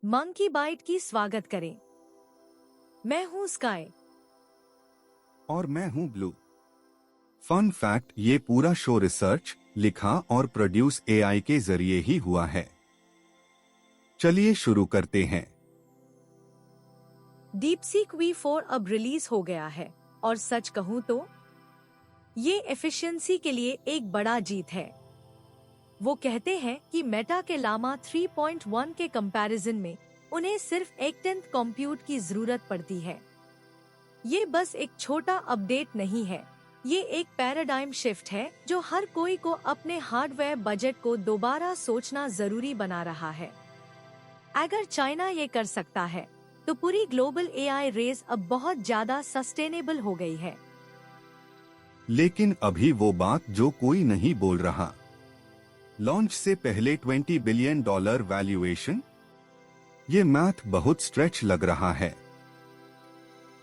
Monkey bite की स्वागत करें। मैं हूं स्काई और मैं हूं ब्लू। फन फैक्ट, ये पूरा शो रिसर्च, लिखा और प्रोड्यूस एआई के जरिए ही हुआ है। चलिए शुरू करते हैं। डीपसीक V4 अब रिलीज हो गया है और सच कहूं तो ये एफिशिएंसी के लिए एक बड़ा जीत है। वो कहते हैं कि मेटा के लामा 3.1 के कंपैरिजन में उन्हें सिर्फ 1/10 कंप्यूट की जरूरत पड़ती है। ये बस एक छोटा अपडेट नहीं है, ये एक पैराडाइम शिफ्ट है जो हर कोई को अपने हार्डवेयर बजट को दोबारा सोचना जरूरी बना रहा है। अगर चाइना ये कर सकता है तो पूरी ग्लोबल एआई रेस अब बहुत ज्यादा सस्टेनेबल हो गई है। लेकिन अभी वो बात जो कोई नहीं बोल रहा, लॉन्च से पहले $20 बिलियन वैल्यूएशन। ये मैथ बहुत स्ट्रेच लग रहा है।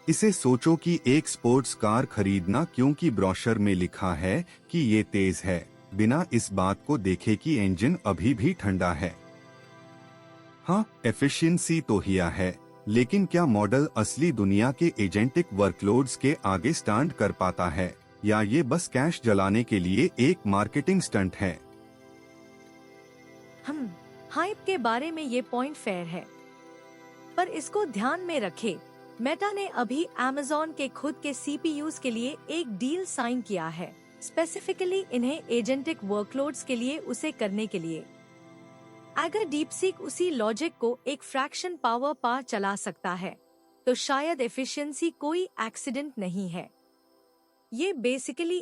इसे सोचो कि एक स्पोर्ट्स कार खरीदना क्योंकि ब्रोशर में लिखा है कि ये तेज है, बिना इस बात को देखे कि इंजन अभी भी ठंडा है। हाँ, एफिशिएंसी तो हिया है, लेकिन क्या मॉडल असली दुनिया के एजेंटिक वर्कलोड्स के आगे स्टैंड कर पाता है, या ये बस कैश जलाने के लिए एक मार्केटिंग स्टंट है? हाइप के बारे में ये पॉइंट फेयर है, पर इसको ध्यान में रखें, मेटा ने अभी अमेज़न के खुद के सीपीयूज के लिए एक डील साइन किया है, स्पेसिफिकली इन्हें एजेंटिक वर्कलोड्स के लिए उसे करने के लिए। अगर डीपसीक उसी लॉजिक को एक फ्रैक्शन पावर पर चला सकता है, तो शायद एफिशिएंसी कोई एक्सीडेंट नहीं है। ये बेसिकली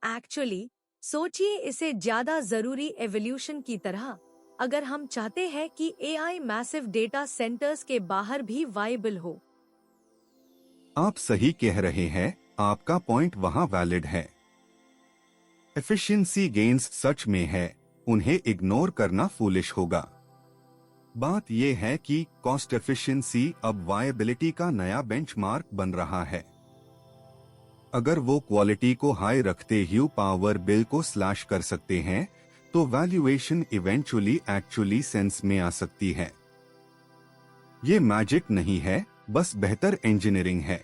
एक्चुअली सोचिए इसे ज्यादा जरूरी एवोल्यूशन की तरह। अगर हम चाहते हैं कि एआई मैसिव डेटा सेंटर्स के बाहर भी वायबल हो। आप सही कह रहे हैं, आपका पॉइंट वहां वैलिड है। एफिशिएंसी गेन्स सच में है, उन्हें इग्नोर करना फूलिश होगा। बात यह है कि कॉस्ट एफिशिएंसी अब वायबिलिटी का नया बेंचमार्क बन रहा है। अगर वो क्वालिटी को हाई रखते हुए पावर बिल को स्लैश कर सकते हैं, तो वैल्यूएशन इवेंचुअली एक्चुअली सेंस में आ सकती है। ये मैजिक नहीं है, बस बेहतर इंजीनियरिंग है।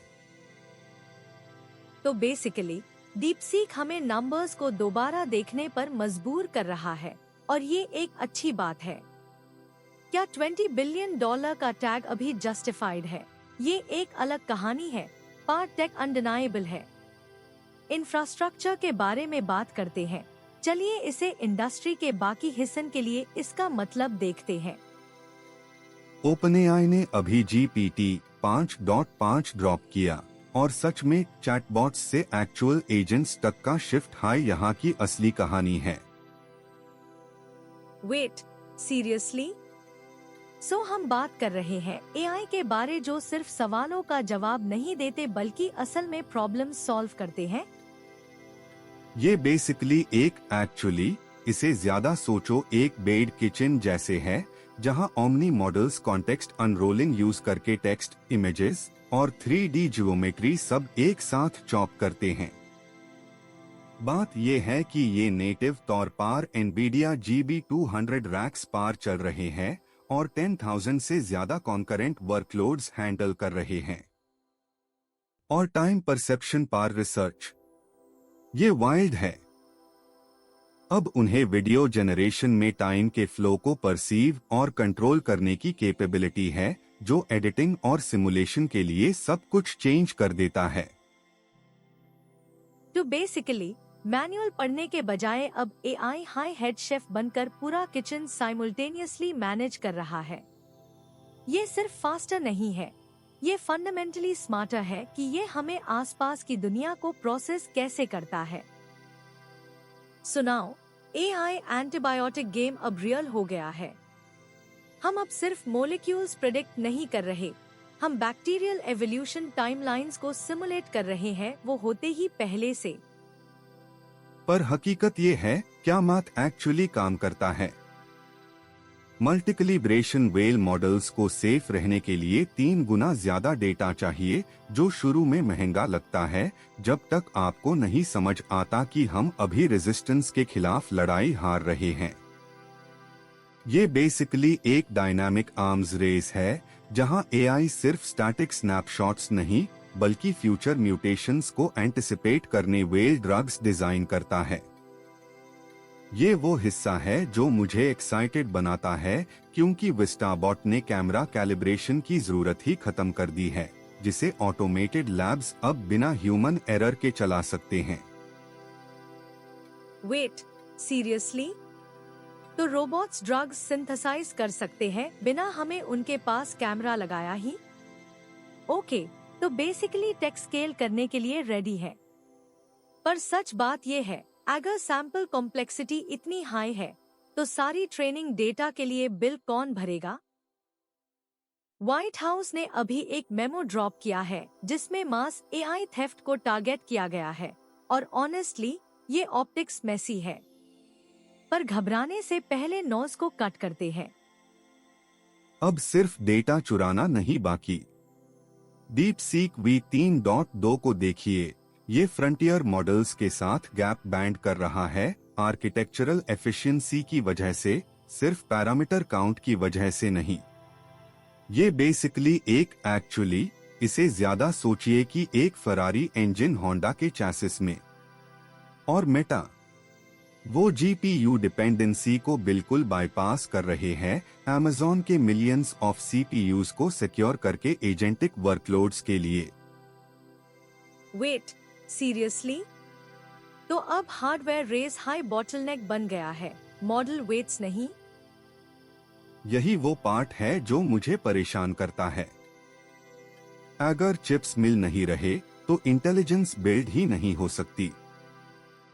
तो बेसिकली डीपसीक हमें नंबर्स को दोबारा देखने पर मजबूर कर रहा है, और ये एक अच्छी बात है। क्या $20 बिलियन का टैग अभी जस्टिफाइड है? ये एक अलग कहानी है, पर टेक अनडिनाइबल है। इंफ्रास्ट्रक्चर के बारे में बात करते हैं। चलिए इसे इंडस्ट्री के बाकी हिस्सन के लिए इसका मतलब देखते हैं। ओपनएआई ने अभी GPT 5.5 ड्रॉप किया, और सच में चैटबॉट्स से एक्चुअल एजेंट्स तक का शिफ्ट हाई यहाँ की असली कहानी है। Wait, seriously? सो हम बात कर रहे हैं एआई के बारे जो सिर्फ सवालों का जवाब नहीं देते बल्कि असल में प्रॉब्लम सॉल्व करते हैं। ये बेसिकली एक्चुअली इसे ज्यादा सोचो, एक बेड किचन जैसे है, जहां ओमनी मॉडल्स कॉन्टेक्स्ट अनरोलिंग यूज करके टेक्स्ट, इमेजेस और 3D ज्योमेट्री सब एक साथ चॉप करते हैं। बात ये है कि ये नेटिव तौर पर NVIDIA GB200 रैक्स पर चल रहे हैं और 10,000 से ज्यादा कॉन्करेंट वर्कलोड्स हैंडल कर रहे हैं। और टाइम परसेप्शन पर रिसर्च, ये वाइल्ड है। अब उन्हें वीडियो जनरेशन में टाइम के फ्लो को परसीव और कंट्रोल करने की कैपेबिलिटी है, जो एडिटिंग और सिमुलेशन के लिए सब कुछ चेंज कर देता है। तो बेसिकली मैनुअल पढ़ने के बजाय अब एआई हाई हेड शेफ बनकर पूरा किचन साइमल्टेनियसली मैनेज कर रहा है। ये सिर्फ फास्टर नहीं है, ये फंडामेंटली स्मार्टर है कि ये हमें आसपास की दुनिया को प्रोसेस कैसे करता है। सुनाओ, एआई एंटीबायोटिक गेम अब रियल हो गया है। हम अब सिर्फ मॉलिक्यूल्स प्रेडिक्ट नहीं कर रहे, हम बैक्टीरियल एवोल्यूशन टाइमलाइंस को सिमुलेट कर रहे हैं, वो होते ही पहले से। पर हकीकत ये है, क्या मैथ एक्चुअली काम करता है? मल्टीकलिब्रेशन वेल मॉडल्स को सेफ रहने के लिए 3 गुना ज्यादा डेटा चाहिए, जो शुरू में महंगा लगता है, जब तक आपको नहीं समझ आता कि हम अभी रेजिस्टेंस के खिलाफ लड़ाई हार रहे हैं। ये बेसिकली एक डायनामिक आर्म्स रेस है जहां एआई सिर्फ स्टैटिक स्नैपशॉट्स नहीं बल्कि फ्यूचर म्यूटेशंस को एंटिसिपेट करने वाले ड्रग्स डिजाइन करता है। ये वो हिस्सा है जो मुझे एक्साइटेड बनाता है क्योंकि विस्टाबॉट ने कैमरा कैलिब्रेशन की जरूरत ही खत्म कर दी है, जिसे ऑटोमेटेड लैब्स अब बिना ह्यूमन एरर के चला सकते हैं। Wait, seriously? तो रोबोट्स ड्रग्स सिंथेसाइज कर सकते हैं बिना हमें उनके पास कैमरा लगाया ही? ओके, तो बेसिकली टेक स्केल करने के लिए रेडी है। पर सच बात ये है, अगर सैंपल कॉम्प्लेक्सिटी इतनी हाई है तो सारी ट्रेनिंग डेटा के लिए बिल कौन भरेगा? व्हाइट हाउस ने अभी एक मेमो ड्रॉप किया है जिसमें मास एआई थेफ्ट को टारगेट किया गया है और ऑनेस्टली ये ऑप्टिक्स मेसी है। पर घबराने से पहले नोज को कट करते हैं। अब सिर्फ डेटा चुराना नहीं बाकी। डीप सीक V3.2 को देखिए, ये फ्रंटियर मॉडल्स के साथ गैप बैंड कर रहा है आर्किटेक्चरल एफिशिएंसी की वजह से, सिर्फ पैरामीटर काउंट की वजह से नहीं। ये बेसिकली इसे ज्यादा सोचिए कि एक फरारी इंजन होंडा के चैसिस में। और मेटा वो जीपीयू डिपेंडेंसी को बिल्कुल बाईपास कर रहे हैं अमेज़न के मिलियंस ऑफ सीपीयूज को सिक्योर करके एजेंटिक वर्कलोड्स के लिए। Wait, seriously? तो अब हार्डवेयर रेस हाई बॉटलनेक बन गया है, मॉडल वेट्स नहीं? यही वो पार्ट है जो मुझे परेशान करता है। अगर चिप्स मिल नहीं रहे तो इंटेलिजेंस बिल्ड ही नहीं हो सकती।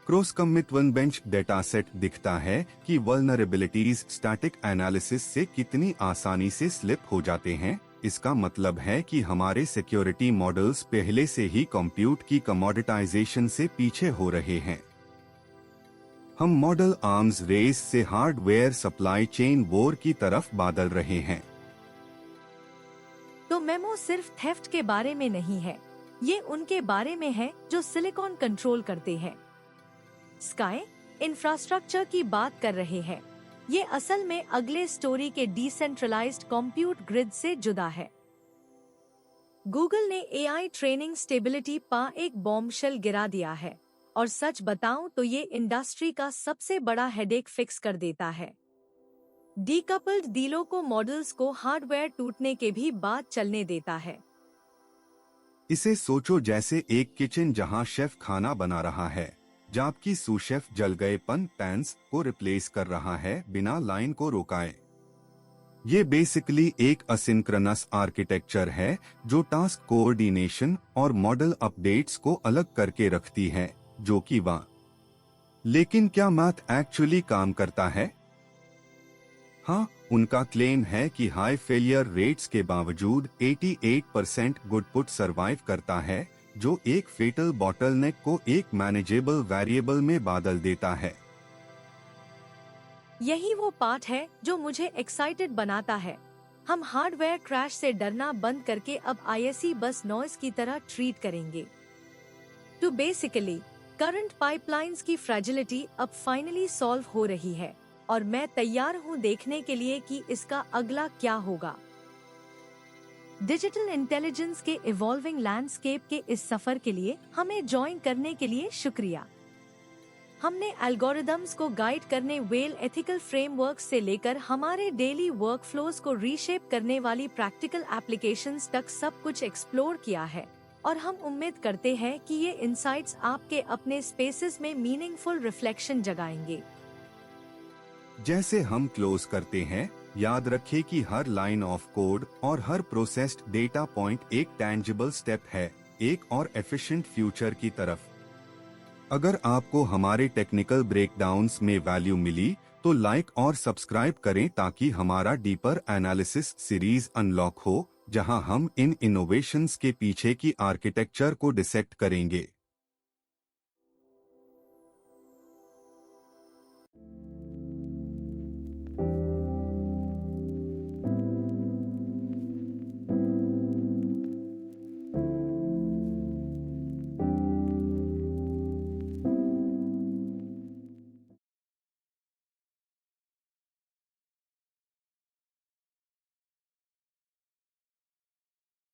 क्रॉस कमिटवन बेंच डेटा सेट दिखता है कि वल्नरेबिलिटीज स्टैटिक एनालिसिस से कितनी आसानी से स्लिप हो जाते हैं। इसका मतलब है कि हमारे सिक्योरिटी मॉडल्स पहले से ही कंप्यूट की कमोडिटाइजेशन से पीछे हो रहे हैं। हम मॉडल आर्म्स रेस से हार्डवेयर सप्लाई चेन वॉर की तरफ बदल रहे हैं। तो मेमो सिर्फ थेफ्ट के बारे में नहीं है, ये उनके बारे में है जो सिलिकॉन कंट्रोल करते हैं। स्काई इंफ्रास्ट्रक्चर की बात कर रहे हैं। ये असल में अगले स्टोरी के डिसेंट्रलाइज्ड कंप्यूट ग्रिड से जुदा है। गूगल ने एआई ट्रेनिंग स्टेबिलिटी पर एक बॉम्बशेल गिरा दिया है और सच बताऊं तो ये इंडस्ट्री का सबसे बड़ा हेडेक फिक्स कर देता है। डीकपल्ड डीलों को मॉडल्स को हार्डवेयर टूटने के भी बाद चलने देता है। इसे सोचो जैसे एक किचन जहां शेफ खाना बना रहा है जबकि सूशेफ जल गए पैन्स को रिप्लेस कर रहा है बिना लाइन को रोकाए। ये बेसिकली एक असिंक्रोनस आर्किटेक्चर है जो टास्क कोऑर्डिनेशन और मॉडल अपडेट्स को अलग करके रखती है, जो कि लेकिन क्या मैथ एक्चुअली काम करता है? हाँ, उनका क्लेम है कि हाई फेलियर रेट्स के बावजूद 88% गुडपुट सरवाइव करता है, जो एक फेटल बॉटलनेक को एक मैनेजेबल वेरिएबल में बदल देता है। यही वो पार्ट है जो मुझे एक्साइटेड बनाता है। हम हार्डवेयर क्रैश से डरना बंद करके अब आईएससी बस नॉइज की तरह ट्रीट करेंगे। तो बेसिकली करंट पाइपलाइंस की फ्रैजिलिटी अब फाइनली सॉल्व हो रही है और मैं तैयार हूँ देखने के लिए कि इसका अगला क्या होगा। डिजिटल इंटेलिजेंस के इवॉल्विंग लैंडस्केप के इस सफर के लिए हमें ज्वाइन करने के लिए शुक्रिया। हमने एल्गोरिदम्स को गाइड करने वेल एथिकल फ्रेमवर्क से लेकर हमारे डेली वर्कफ्लोज को रीशेप करने वाली प्रैक्टिकल एप्लीकेशंस तक सब कुछ एक्सप्लोर किया है और हम उम्मीद करते हैं कि ये इंसाइट्स आपके अपने स्पेसेस में मीनिंगफुल रिफ्लेक्शन जगाएंगे। जैसे हम क्लोज करते हैं, याद रखें कि हर लाइन ऑफ कोड और हर प्रोसेस्ड डेटा पॉइंट एक टैंजिबल स्टेप है, एक और एफिशिएंट फ्यूचर की तरफ। अगर आपको हमारे टेक्निकल ब्रेकडाउन्स में वैल्यू मिली तो लाइक और सब्सक्राइब करें ताकि हमारा डीपर एनालिसिस सीरीज अनलॉक हो, जहां हम इन इनोवेशंस के पीछे की आर्किटेक्चर को डिसेक्ट करेंगे।